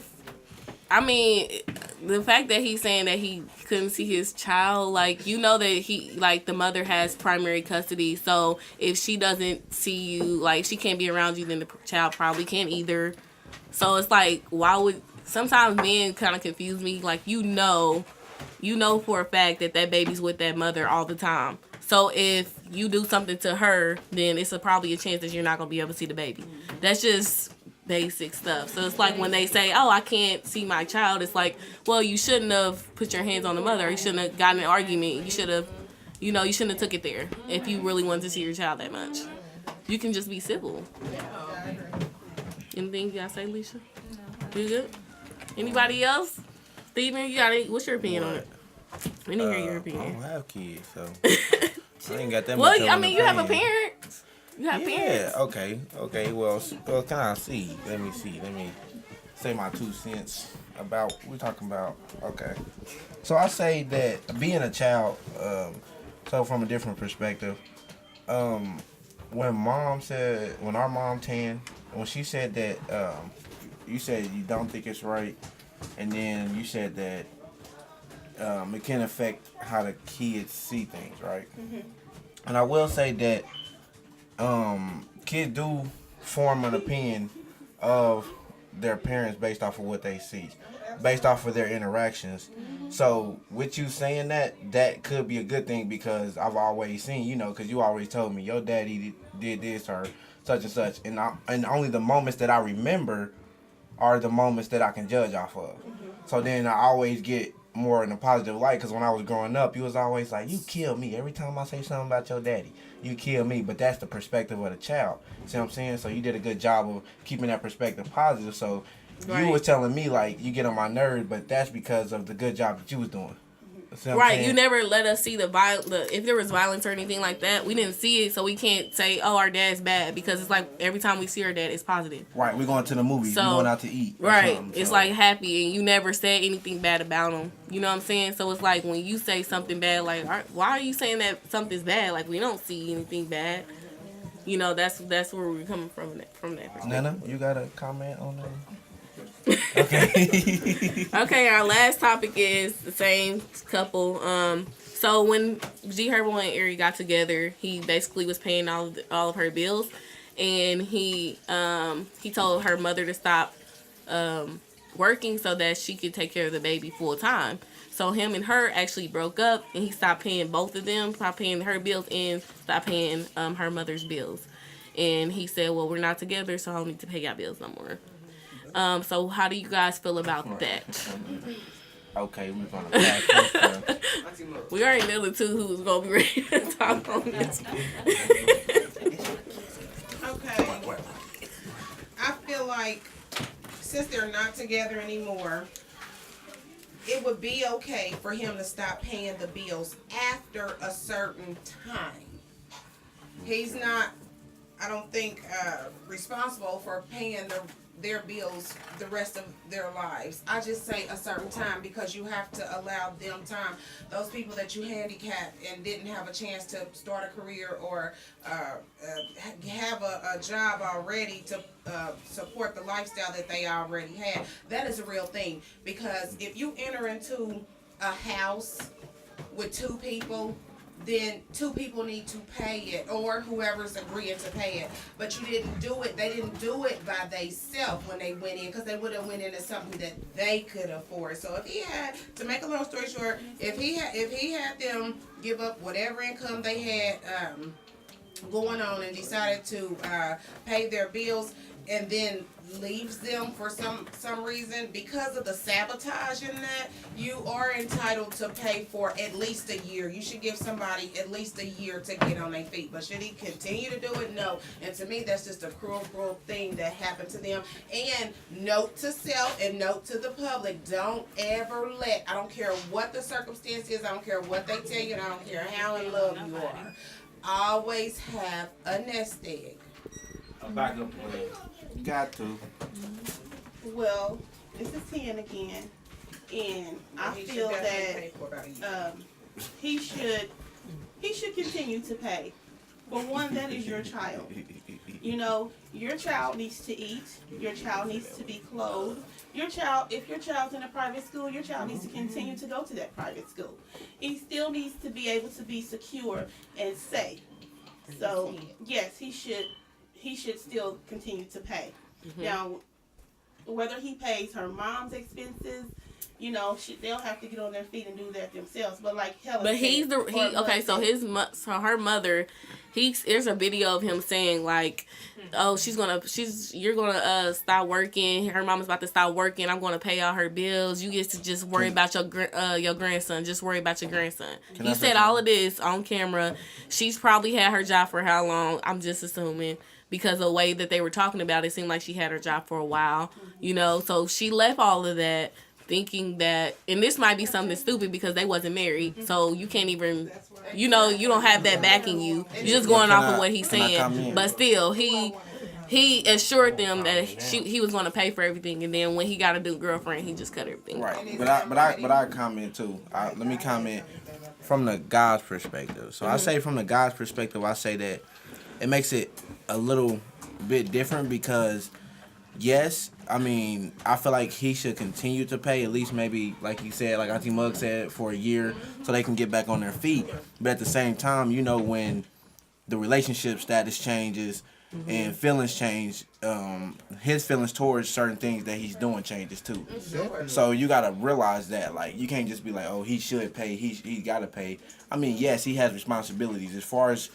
fact that he's saying that he couldn't see his child, like, you know that the mother has primary custody, so if she doesn't see you, like, she can't be around you, then the child probably can't either. So it's like, sometimes men kind of confuse me, like, you know for a fact that baby's with that mother all the time. So if you do something to her, then it's probably a chance that you're not going to be able to see the baby. That's just basic stuff. So it's like when they say, oh, I can't see my child, it's like, well, you shouldn't have put your hands on the mother. You shouldn't have gotten in an argument. You should have, you shouldn't have took it there if you really wanted to see your child that much. You can just be civil. Anything you got to say, Alicia? You good? Anybody else? Steven, what's your opinion on it? We didn't hear your I opinion. don't have kids, so I ain't got that much. Well, of I an mean, you have a opinion. parent. You have parents. Yeah, okay. Well, can I see? Let me say my 2 cents about what we're talking about. Okay. So I say that being a child, so from a different perspective, when our mom Tan, when she said that, you said you don't think it's right, and then you said that it can affect how the kids see things, right? And I will say that kids do form an opinion of their parents based off of what they see, based off of their interactions. So with you saying that could be a good thing, because I've always seen, because you always told me your daddy did this or such and such, and only the moments that I remember are the moments that I can judge off of. So then I always get more in a positive light, because when I was growing up, you was always like, you kill me every time I say something about your daddy. You kill me. But that's the perspective of the child. See what I'm saying? So you did a good job of keeping that perspective positive. So you was telling me, like, you get on my nerves, but that's because of the good job that you was doing. Right, you never let us see if there was violence or anything like that. We didn't see it, so we can't say, oh, our dad's bad, because it's like every time we see our dad, it's positive. Right, we're going to the movies, we're going out to eat. Right, it's like happy, and you never said anything bad about him. You know what I'm saying? So it's like when you say something bad, like, why are you saying that something's bad? Like, we don't see anything bad. That's where we're coming from that perspective. Nana, you got a comment on that? Okay, our last topic is the same couple. So when G Herbo and Ari got together, he basically was paying all of her bills, and he told her mother to stop working so that she could take care of the baby full time. So him and her actually broke up, and he stopped paying both of them, stopped paying her bills and stopped paying her mother's bills. And he said, well, we're not together, so I don't need to pay y'all bills no more. So how do you guys feel about that? Okay, we're gonna pass. We already know the two who's gonna be ready to talk on this. Okay. I feel like since they're not together anymore, it would be okay for him to stop paying the bills after a certain time. He's not, I don't think, responsible for paying their bills the rest of their lives. I just say a certain time, because you have to allow them time. Those people that you handicapped and didn't have a chance to start a career or have a job already to support the lifestyle that they already had, that is a real thing. Because if you enter into a house with 2 people then two people need to pay it, or whoever's agreeing to pay it. But you didn't do it. They didn't do it by themselves when they went in, because they would have went into something that they could afford. So if he had, to make a long story short, if he had them give up whatever income they had going on and decided to pay their bills, and then leaves them for some reason, because of the sabotage in that, you are entitled to pay for at least a year. You should give somebody at least a year to get on their feet. But should he continue to do it? No. And to me, that's just a cruel thing that happened to them. And note to self and note to the public, don't ever let, I don't care what the circumstance is, I don't care what they tell you, and I don't care how in love you are, always have a nest egg. A backup plan. Got to. Well, this is 10 again, and I feel that he should continue to pay. For one, that is your child. You know, your child needs to eat. Your child needs to be clothed. Your child, if your child's in a private school, your child needs to continue to go to that private school. He still needs to be able to be secure and safe. So, yes, he should still continue to pay. Now, whether he pays her mom's expenses, you know, they'll have to get on their feet and do that themselves. But like Helen, but so her mother, there's a video of him saying like, oh, you're gonna stop working. Her mama's about to stop working. I'm gonna pay all her bills. You get to just worry about your grandson. Just worry about your grandson. He said all of this on camera. She's probably had her job for how long? I'm just assuming. Because of the way that they were talking about it, seemed like she had her job for a while, you know. So she left all of that thinking that, and this might be something stupid because they wasn't married, so you can't even, you know, you don't have that backing you. You're just going off of what he's saying. But still, he assured them that he was going to pay for everything, and then when he got a new girlfriend, he just cut everything. Right. But I comment too. Let me comment from the guy's perspective. So I say from the guy's perspective, I say that it makes it a little bit different because, yes, I mean, I feel like he should continue to pay at least maybe, like you said, like Auntie Mug said, for a year so they can get back on their feet. But at the same time, you know, when the relationship status changes and feelings change, his feelings towards certain things that he's doing changes too. So you got to realize that, like, you can't just be like, oh, he should pay, he got to pay. I mean, yes, he has responsibilities. As far as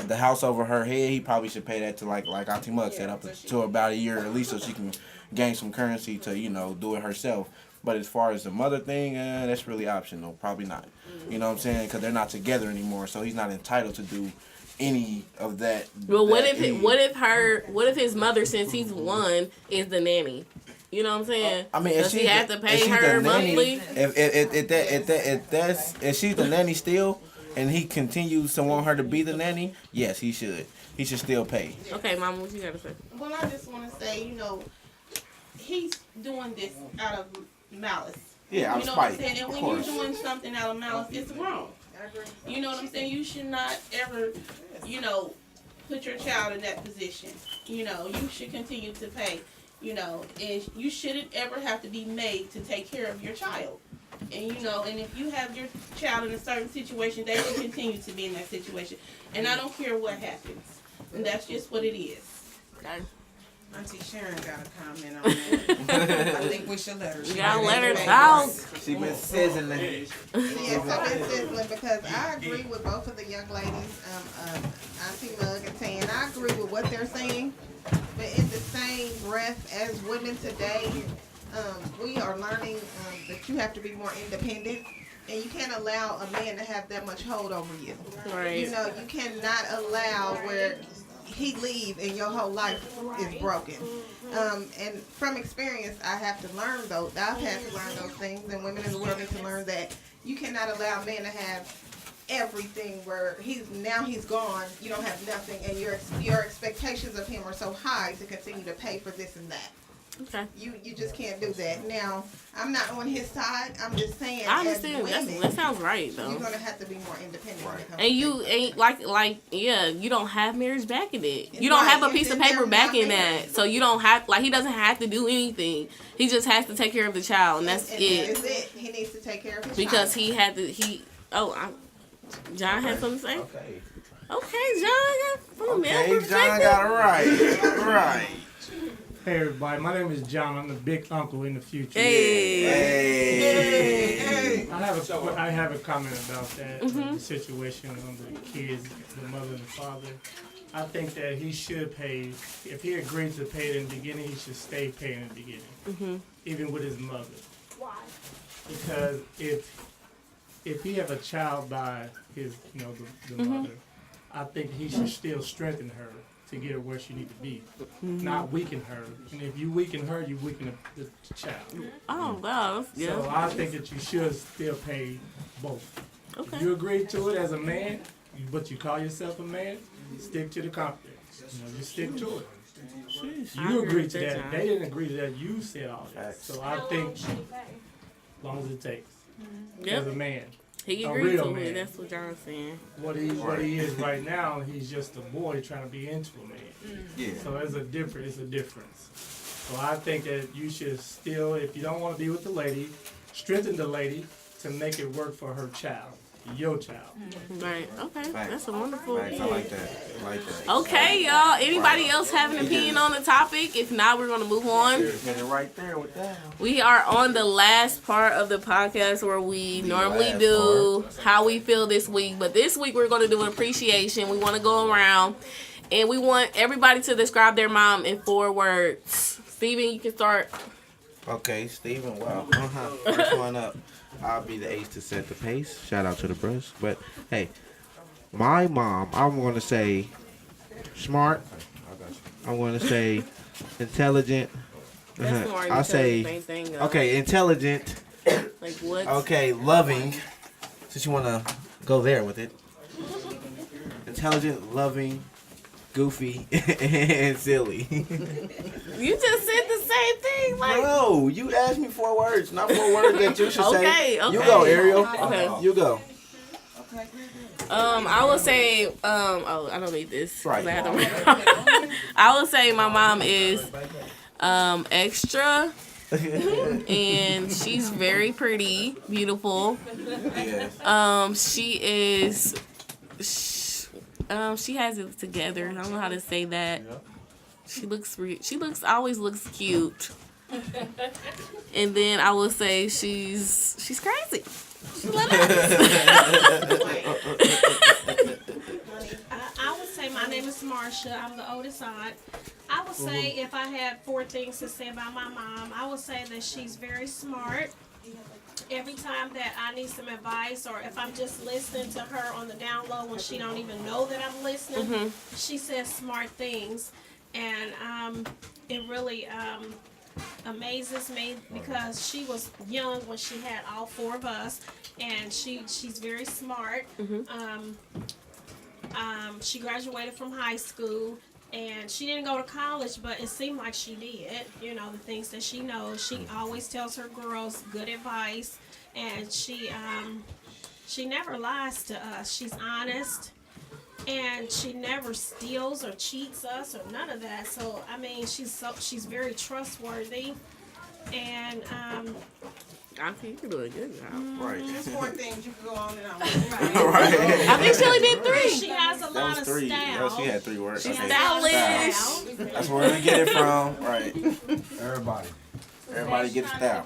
the house over her head, he probably should pay that to like Auntie Mug said, up to about a year at least, so she can gain some currency to, you know, do it herself. But as far as the mother thing, that's really optional. Probably not. You know what I'm saying? Because they're not together anymore, so he's not entitled to do any of that. Well, what if his mother, since he's one, is the nanny? You know what I'm saying? I mean, does he have to pay her monthly? If she's the nanny still, and he continues to want her to be the nanny, yes, he should. He should still pay. Okay, Mama, what you gotta say? Well, I just want to say, you know, he's doing this out of malice. Yeah, you know what I'm saying? And when you're doing something out of malice, it's wrong. You know what I'm saying? You should not ever, you know, put your child in that position. You know, you should continue to pay. You know, and you shouldn't ever have to be made to take care of your child. And you know, and if you have your child in a certain situation, they will continue to be in that situation. And I don't care what happens. And that's just what it is. Okay. Auntie Sharon got a comment on that. I think we should let her. You gotta let her talk. She been sizzling. Yes, I've been sizzling because I agree with both of the young ladies, Auntie Mug and Tan. I agree with what they're saying, but in the same breath, as women today, we are learning that you have to be more independent, and you can't allow a man to have that much hold over you. Right. You know, you cannot allow where he leave and your whole life is broken. And from experience, I have to learn those. I've had to learn those things, and women in the world need to learn that you cannot allow a man to have everything where he's gone, you don't have nothing, and your expectations of him are so high to continue to pay for this and that. Okay. You just can't do that. Now, I'm not on his side. I'm just saying, I understand. as women, that sounds right, though. You're gonna have to be more independent. When it comes and to you things. ain't you don't have marriage backing it. You don't have a piece of paper backing that, so you don't have he doesn't have to do anything. He just has to take care of the child, and that's it. That is it. He needs to take care of his because child. he had to. John has something to say? Okay. Okay, John got from the male Okay, John got it right. Right. Hey everybody, my name is John. I'm the big uncle in the future. Hey. Hey. I have a comment about that the situation on the kids, the mother and the father. I think that he should pay. If he agreed to pay it in the beginning, he should stay paying in the beginning, even with his mother. Why? Because if he have a child by his, the mother, I think he should still strengthen her to get her where she need to be, not weaken her. And if you weaken her, you weaken the child. Oh, wow. Yeah. So I think that you should still pay both. Okay. If you agree to it as a man, but you call yourself a man, stick to the contract. You stick to it. You agreed to that. They didn't agree to that. You said all that. So I think as long as it takes. As a man. He A agreed real to man. it. That's what John's saying. What he is right now, he's just a boy trying to be into a man. Yeah. So it's a difference. So I think that you should still, if you don't want to be with the lady, strengthen the lady to make it work for her child, your child. Right. Okay. Facts. That's a wonderful. Facts. I like that. Okay, y'all. Anybody else have an opinion on the topic? If not, we're going to move on. Get it right there with that. We are on the last part of the podcast where we normally last do how we feel this week. But this week, we're going to do an appreciation. We want to go around. And we want everybody to describe their mom in 4 words. Steven, you can start. Okay, Steven, wow. First one up. I'll be the ace to set the pace. Shout out to the bros. But, hey, my mom, I'm going to say smart. I'm going to say intelligent. That's more I'll say, same thing, okay, intelligent. Like what? Okay, loving. Since you want to go there with it. Intelligent, loving, goofy, and silly. You just said the same thing. Like, No, you asked me 4 words, not 4 words that you should say. Okay. You go, Ariel. Okay. You go. I will say, oh, I don't need this. Right. I will say my mom is extra, and she's very pretty, beautiful. Yes. She is. She has it together. I don't know how to say that. She always looks cute. And then I will say she's crazy. I would say my name is Marsha. I'm the oldest aunt. I would say if I had 4 things to say about my mom, I would say that she's very smart. Every time that I need some advice, or if I'm just listening to her on the down low when she don't even know that I'm listening, she says smart things, and it really amazes me because she was young when she had all 4 of us, and she's very smart. She graduated from high school. And she didn't go to college, but it seemed like she did. You know, the things that she knows. She always tells her girls good advice. And she never lies to us. She's honest. And she never steals or cheats us or none of that. So, I mean, she's very trustworthy. And I think you're doing a good job. Right. There's 4 things you can go on and on. Right. I think she only did 3. she has a That lot was of 3. style. Oh, she had 3 words. She's Okay. stylish. That's where we get it from. Right. Everybody. Everybody get the style.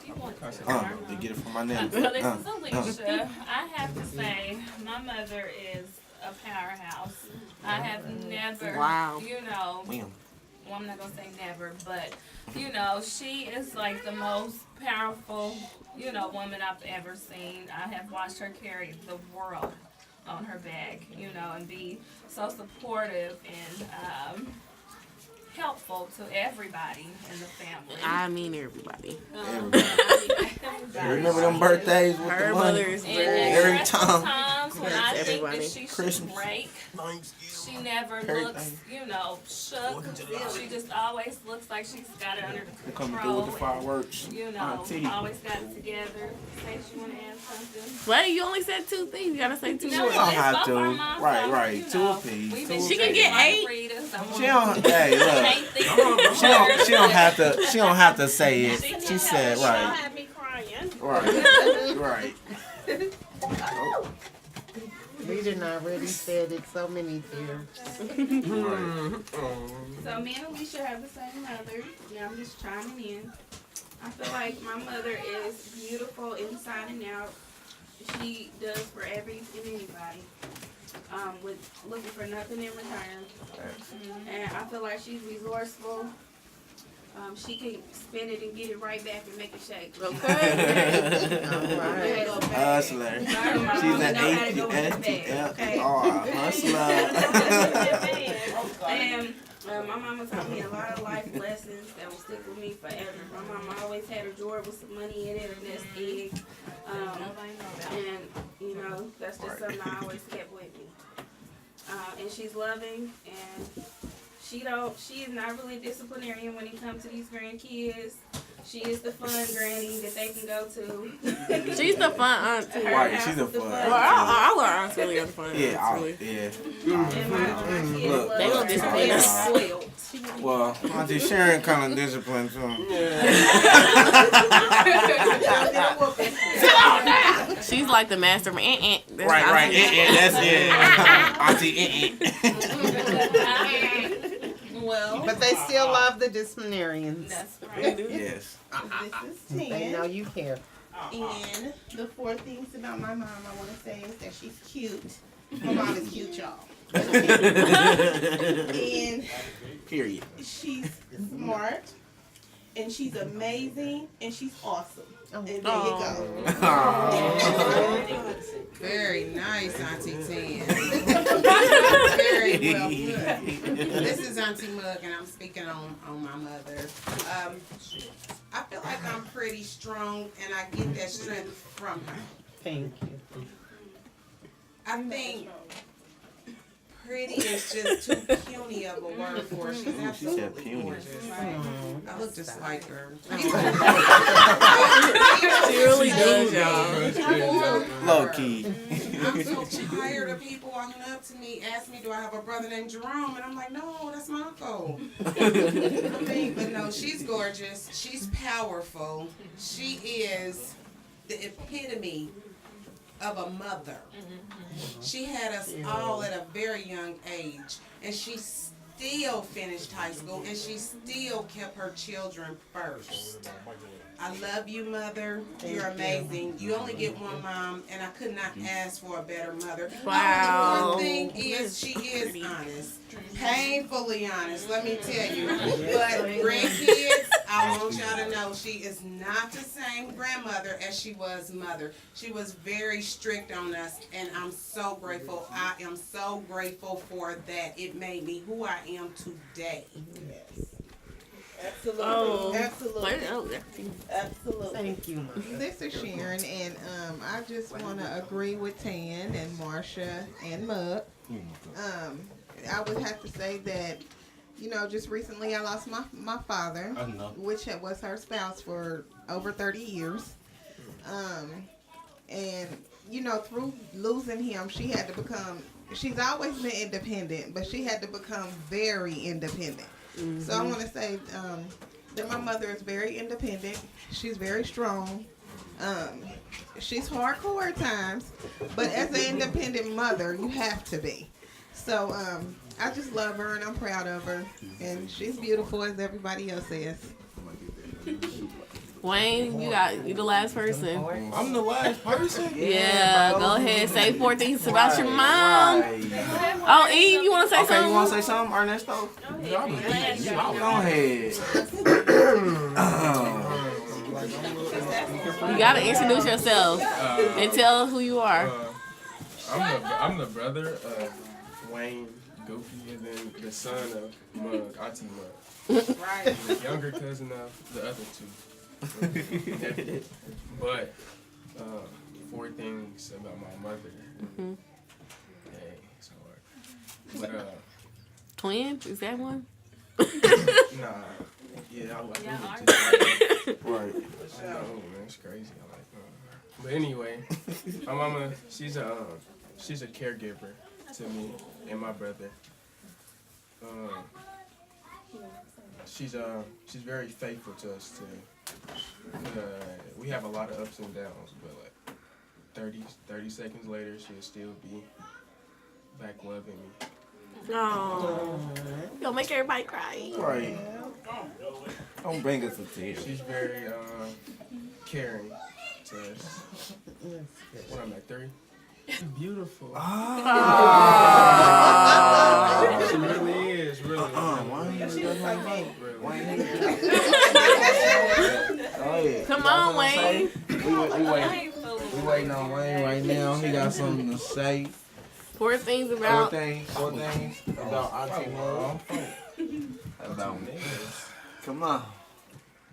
They get it from my name. So this is Alicia. I have to say, my mother is a powerhouse. I have never, Wow. Wham. well, I'm not gonna say never, but she is like the most powerful, woman I've ever seen. I have watched her carry the world on her back, and be so supportive and helpful to everybody in the family. I mean everybody. Remember them birthdays with Her the money? mother is And very. Every stressful time. times when Yes, I everybody. think that she should Christmas. break, she never Everything. looks, shook. She just always looks like she's got it under We're coming through control. with the fireworks. Auntie. Always got it together. Say she want to add something. Wait, you only said 2 things. You gotta say 2 No, more. don't it's have both to. our moms, Right, so, right. 2 apiece. we've 2 been She can apiece. get drinking 8. margaritas. She don't. Hey, look. She don't have to. She don't have to say it. She said Y'all right. had me crying. Right. Right. Me We didn't already said it so many times. So me and Alicia have the same mother. Yeah, I'm just chiming in. I feel like my mother is beautiful inside and out. She does for every and anybody. With looking for nothing in return. And I feel like she's resourceful. She can spin it and get it right back and make it shake. Okay. Alright. Hustler. She's an ATL hustler. And my mama taught me a lot of life lessons that will stick with me forever. My mama always had a drawer with some money in it, a nest egg. And, you know, that's just something I always kept with me. And she's loving, and she is not really disciplinarian when it comes to these grandkids. She is the fun granny that they can go to. She's the fun aunt too. Right, she's a fun. Well, all our aunts really are the fun. Yeah, aunts, really. And my kids Look, love they gonna her. discipline They're us. spoiled. Well, Auntie Sharon kind of disciplined too. She's like the master. Right. That's it. Auntie. Well, But they still love the disciplinarians. That's right. Yes. this is They 10. know you care. And the 4 things about my mom I want to say is that she's cute. My mom is cute, y'all. And Period. she's smart. And she's amazing. And she's awesome. And there you go. Very nice, Auntie Tan. Very well put. This is Auntie Mug, and I'm speaking on my mother. I feel like I'm pretty strong, and I get that strength from her. Thank you. I think pretty is just too puny of a word for her. She's absolutely puny. gorgeous. I look just like her. She really does, y'all. Low key. I'm so tired of people walking up to me, asking me, do I have a brother named Jerome? And I'm like, no, that's my uncle. But no, she's gorgeous. She's powerful. She is the epitome of a mother. She had us all at a very young age, and she still finished high school, and she still kept her children first. I love you, Mother. You're amazing. You only get one mom, and I could not ask for a better mother. Wow. One thing is, she is honest. Painfully honest, let me tell you. But grandkids, I want y'all to know she is not the same grandmother as she was mother. She was very strict on us, and I'm so grateful. I am so grateful for that. It made me who I am today. Yes. Absolutely. Oh. Absolutely. Absolutely. Thank you, Mom. This is Sharon, and I just want to agree with Tan and Marsha and Mug. I would have to say that, you know, just recently I lost my father, which was her spouse for over 30 years. And, you know, through losing him, she's always been independent, but she had to become very independent. So I want to say that my mother is very independent. She's very strong. She's hardcore at times, but as an independent mother, you have to be. So I just love her, and I'm proud of her. And she's beautiful, as everybody else says. Wayne, you the last person. I'm the last person? Yeah, go ahead. Say 4 things about your mom. Right. Oh, Eve, you want to say Okay, something? you want to say something, Ernesto? Go ahead. You got to introduce yourself and tell who you are. I'm the brother of Wayne, Goofy, and then the son of Mug, Auntie Mug. Right. The younger cousin of the other 2. But 4 things about my mother. Hey, it's hard. But Twin? Is that one? nah, yeah, I like right. No, man, it's crazy. I like but anyway, my mama, she's a caregiver to me and my brother. She's very faithful to us too. We have a lot of ups and downs, but like 30 seconds later, she'll still be back loving me. Oh, you'll make everybody cry. Right. Don't bring us to tears. She's very caring to us. When I'm at 3. Beautiful. She really is, really. Come on, Wayne. We waiting on Wayne right now. He got something to say. Four things about Four things about Auntie Mom. About me. Come on.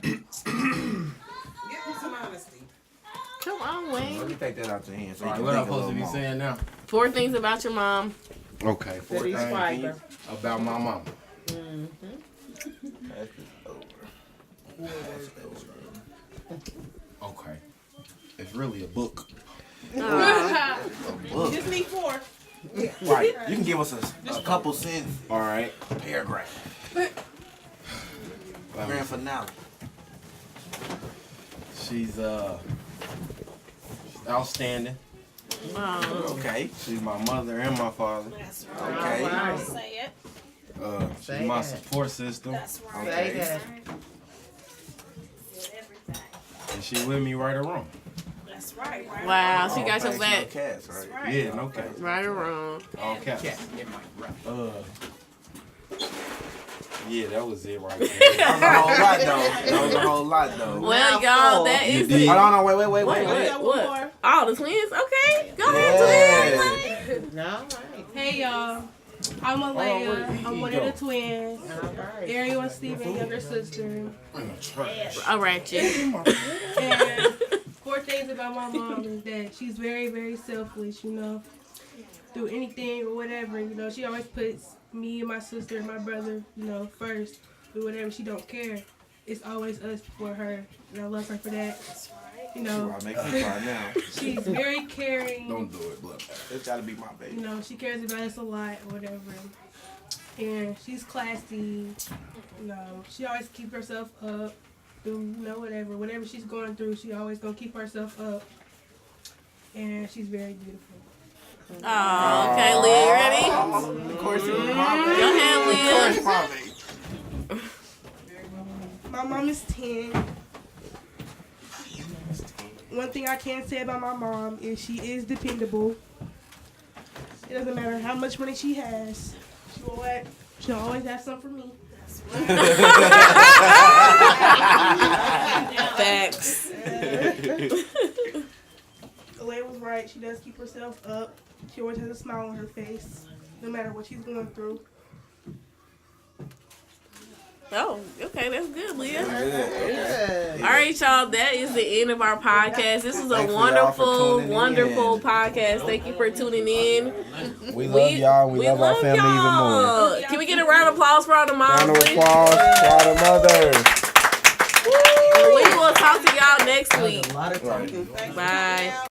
Give me some honesty. Come on, Let Wayne. me take that out your hand. So All you right, can what I'm think a supposed to be little more. saying now? 4 things about your mom. Okay, 4 things about my mama. Okay. It's really a book. Just need 4. Right. You can give us a couple sentences. All right. Paragraph. Grand finale. She's outstanding. Okay. She's my mother and my father. That's Okay. right. Say it. She's Say my that. support system. That's right. Say that. Everything. And she with me right or wrong. That's right. Right. Wow, she All got your thanks, back. no cats, right? Right. Yeah, no cap. Right or wrong. All caps. Yeah, that was it right there. That was a whole lot, though. That was a whole lot, though. Well, y'all, that is did. it. Hold on, wait. What? Oh, the twins? Okay. Go ahead, twins. No, right. Hey y'all, I'm Alea. I'm one of the twins. Ariel and Steven, younger sister. A ratchet. And 4 things about my mom is that she's very, very selfless, you know. Do anything or whatever, you know, she always puts me and my sister and my brother, you know, first. Do whatever, she don't care. It's always us before her, and I love her for that. You know, Make me cry now. she's very caring. Don't do it, look. It's gotta be my baby. You know, she cares about us a lot or whatever. And she's classy. You know, she always keep herself up. Do, you know, whatever she's going through, she always gonna keep herself up. And she's very beautiful. Oh, okay, Leah, you ready? Of course, it was my baby. Go ahead, Leah. Of course, my baby. My mom is 10. One thing I can say about my mom is she is dependable. It doesn't matter how much money she has. She'll always have some for me. Facts. Elaine was right. She does keep herself up. She always has a smile on her face, no matter what she's going through. Oh, okay, that's good, Leah. Good. All right, y'all, that is the end of our podcast. This was a Thanks for y'all for wonderful, tuning wonderful in. podcast. Thank you for tuning in. We love y'all. We love our family even more. Can we get a round of applause for all the moms, Round of please? applause for all the mothers. We will talk to y'all next week. Right. Bye.